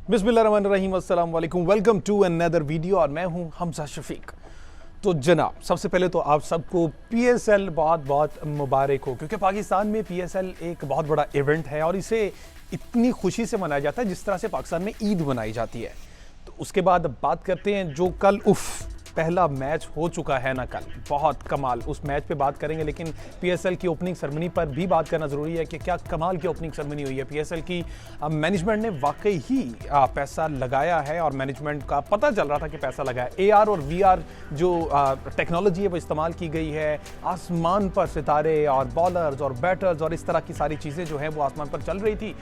बिस्मिल्लाहिर्रहमानिर्रहीम, अस्सलाम वालेकुम, वेलकम टू अनदर वीडियो और मैं हूं हमजा शफीक। तो जनाब, सबसे पहले तो आप सबको पीएसएल बहुत बहुत मुबारक हो, क्योंकि पाकिस्तान में पीएसएल एक बहुत बड़ा इवेंट है और इसे इतनी खुशी से मनाया जाता है जिस तरह से पाकिस्तान में ईद मनाई जाती है। तो उसके बाद अब बात करते हैं जो कल पहला मैच हो चुका है ना, कल बहुत कमाल, उस मैच पे बात करेंगे, लेकिन पीएसएल की ओपनिंग सेरेमनी पर भी बात करना ज़रूरी है कि क्या कमाल की ओपनिंग सेरेमनी हुई है। पीएसएल की मैनेजमेंट ने वाकई ही पैसा लगाया है और मैनेजमेंट का पता चल रहा था कि पैसा लगाया। एआर और वीआर जो टेक्नोलॉजी है वो इस्तेमाल की गई है। आसमान पर सितारे और बॉलर्स और बैटर्स और इस तरह की सारी चीज़ें जो हैं वो आसमान पर चल रही थी।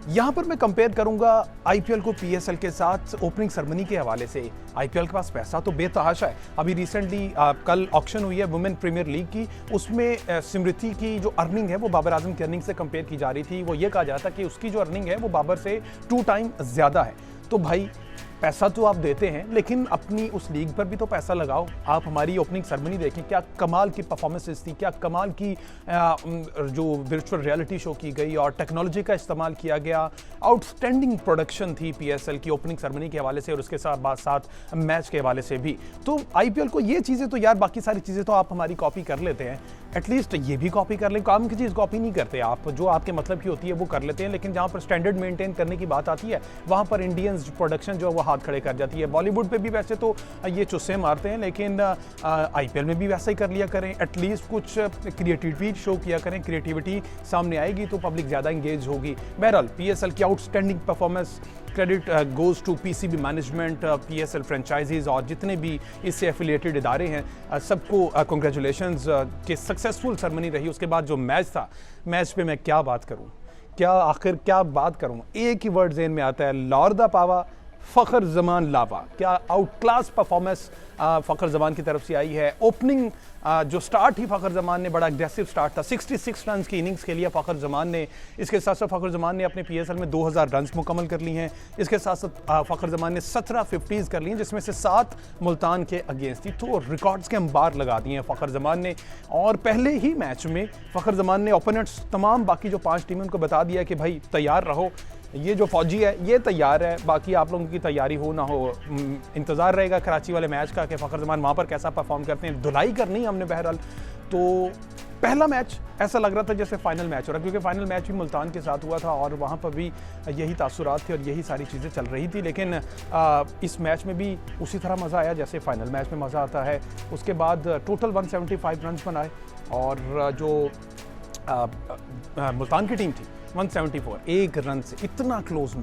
यहाँ पर मैं कंपेयर करूंगा आईपीएल को पीएसएल के साथ ओपनिंग सेरेमनी के हवाले से। आईपीएल के पास पैसा तो बेतहाशा है। अभी रिसेंटली कल ऑक्शन हुई है वुमेन प्रीमियर लीग की, उसमें स्मृति की जो अर्निंग है वो बाबर आजम की अर्निंग से कंपेयर की जा रही थी। वो ये कहा जाता कि उसकी जो अर्निंग है वो बाबर से 2 टाइम ज़्यादा है। तो भाई पैसा तो आप देते हैं, लेकिन अपनी उस लीग पर भी तो पैसा लगाओ। आप हमारी ओपनिंग सेरेमनी देखें, क्या कमाल की परफॉर्मेंसेस थी, क्या कमाल की जो वर्चुअल रियलिटी शो की गई और टेक्नोलॉजी का इस्तेमाल किया गया। आउटस्टैंडिंग प्रोडक्शन थी पीएसएल की ओपनिंग सेरेमनी के हवाले से और उसके साथ मैच के हवाले से भी। तो आईपीएल को ये चीज़ें तो यार, बाकी सारी चीज़ें तो आप हमारी कॉपी कर लेते हैं, एटलीस्ट ये भी कॉपी कर लें। काम की चीज़ कॉपी नहीं करते आप, जो आपके मतलब की होती है वो कर लेते हैं, लेकिन जहाँ पर स्टैंडर्ड मेंटेन करने की बात आती है वहाँ पर इंडियंस प्रोडक्शन जो है वो हाथ खड़े कर जाती है। बॉलीवुड पे भी वैसे तो ये चुस्से मारते हैं, लेकिन आईपीएल में भी वैसा ही कर लिया करें। एटलीस्ट कुछ क्रिएटिविटी शो किया करें, क्रिएटिविटी सामने आएगी तो पब्लिक ज़्यादा इंगेज होगी। बहरहाल पीएसएल की outstanding performance credit goes to PCB management, PSL franchises और जितने भी इससे एफिलिएटेड इदारे हैं सबको कॉन्ग्रेचुलेशंस कि सक्सेसफुल सेरेमनी रही। उसके बाद जो मैच था, मैच पे मैं क्या बात करूं, क्या बात करूं, एक ही वर्ड ज़हन में आता है, लाहौर दा पावा फ़खर जमान लावा। क्या out class performance Fakhar Zaman की तरफ से आई है। ओपनिंग जो स्टार्ट ही फ़खर जमान ने बड़ा एग्रेसिव स्टार्ट था, 66 रन की इनिंग्स के लिए फ़खर जमान ने। इसके साथ साथ फ़खर जमान ने अपने पीएसएल में 2000 रन मुकम्मल कर ली हैं। इसके साथ साथ फ़खर जमान ने 17 50s कर ली हैं, जिसमें से 7 मुल्तान के अगेंस्ट थी। तो रिकॉर्ड्स के अंबार लगा दिए हैं फ़खर जमान ने। और पहले ही मैच में फ़खर जमान ने ओपोनेंट्स तमाम बाकी जो 5 टीमें उनको बता दिया कि भाई तैयार रहो, ये जो फौजी है ये तैयार है, बाकी आप लोगों की तैयारी हो ना हो इंतज़ार रहेगा कराची वाले मैच का कि फ़खर जमान वहाँ पर कैसा परफॉर्म करते हैं। धुलाई करनी हमने बहरहाल। तो पहला मैच ऐसा लग रहा था जैसे फाइनल मैच हो रहा है, क्योंकि फाइनल मैच भी मुल्तान के साथ हुआ था और वहाँ पर भी यही तासुरात थे और यही सारी चीज़ें चल रही थी। लेकिन इस मैच में भी उसी तरह मज़ा आया जैसे फाइनल मैच में मज़ा आता है। उसके बाद टोटल 175 रन बनाए और जो मुल्तान की टीम थी 174, 1 रन से। इतना क्लोज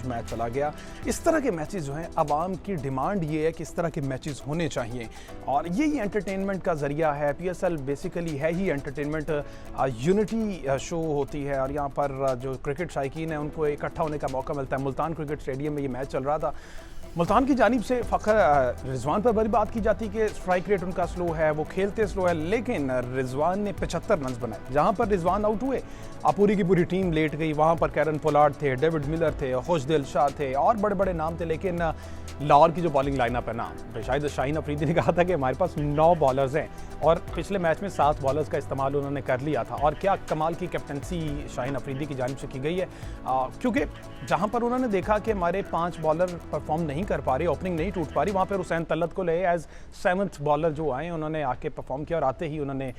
मैच चला गया। इस तरह के मैचेस जो हैं, आवाम की डिमांड ये है कि इस तरह के मैचेस होने चाहिए और यही एंटरटेनमेंट का ज़रिया है। पीएसएल बेसिकली है ही एंटरटेनमेंट, यूनिटी शो होती है और यहाँ पर जो क्रिकेट शायकीन है उनको इकट्ठा होने का मौका मिलता है। मुल्तान क्रिकेट स्टेडियम में ये मैच चल रहा था। मुल्तान की जानिब से फ़खर रिजवान पर बड़ी बात की जाती कि स्ट्राइक रेट उनका स्लो है, वो खेलते स्लो है, लेकिन रिजवान ने 75 रन बनाए। जहाँ पर रिजवान आउट हुए पूरी की पूरी टीम लेट गई। वहाँ पर कैरन पोलार्ड थे, डेविड मिलर थे, खुशदिल शाह थे और बड़े बड़े नाम थे। लेकिन लाहौर की जो बॉलिंग लाइनअप है ना, शायद शाहीन अफरीदी ने कहा था कि हमारे पास 9 बॉलर्स हैं और पिछले मैच में 7 बॉलर्स का इस्तेमाल उन्होंने कर लिया था। और क्या कमाल की कैप्टनसी शाहीन अफरीदी की जानिब से की गई है, क्योंकि जहाँ पर उन्होंने देखा कि हमारे 5 बॉलर परफॉर्म नहीं कर पा रहे, ओपनिंग नहीं टूट पा रही, वहाँ पर हुसैन तलत को ले एज 7th बॉलर जो आए उन्होंने आके परफॉर्म किया और आते ही उन्होंने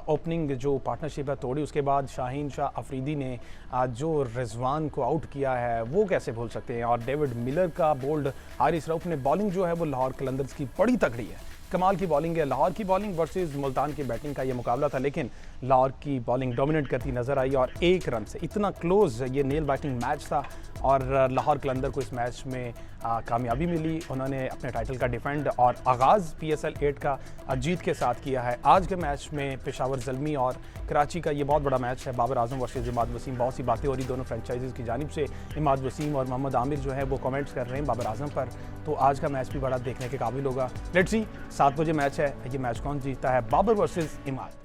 ओपनिंग जो पार्टनरशिप है तोड़ी। उसके बाद शाहीन शाह अफरीदी ने जो रिजवान को आउट किया है वो कैसे भूल सकते हैं। और डेविड मिलर का बोल्ड, हारिस रऊफ ने बॉलिंग जो है वो लाहौर कलंदर्स की बड़ी तगड़ी है, कमाल की बॉलिंग है। लाहौर की बॉलिंग वर्सेस मुल्तान की बैटिंग का ये मुकाबला था, लेकिन लाहौर की बॉलिंग डोमिनेट करती नजर आई और 1 रन से इतना क्लोज ये नेल बाइटिंग मैच था और लाहौर कलंदर को इस मैच में कामयाबी मिली। उन्होंने अपने टाइटल का डिफेंड और आगाज़ पीएसएल 8 का जीत के साथ किया है। आज के मैच में पेशावर ज़ल्मी और कराची का ये बहुत बड़ा मैच है, बाबर आजम वर्सेस इमाद वसीम। बहुत सी बातें हो रही दोनों फ्रेंचाइजीज़ की जानिब से। इमाद वसीम और मोहम्मद आमिर जो है वो कमेंट्स कर रहे हैं बाबर आजम पर। तो आज का मैच भी बड़ा देखने के काबिल होगा। लेट्स सी 7 बजे मैच है, ये मैच कौन जीतता है, बाबर वर्सेस इमाद।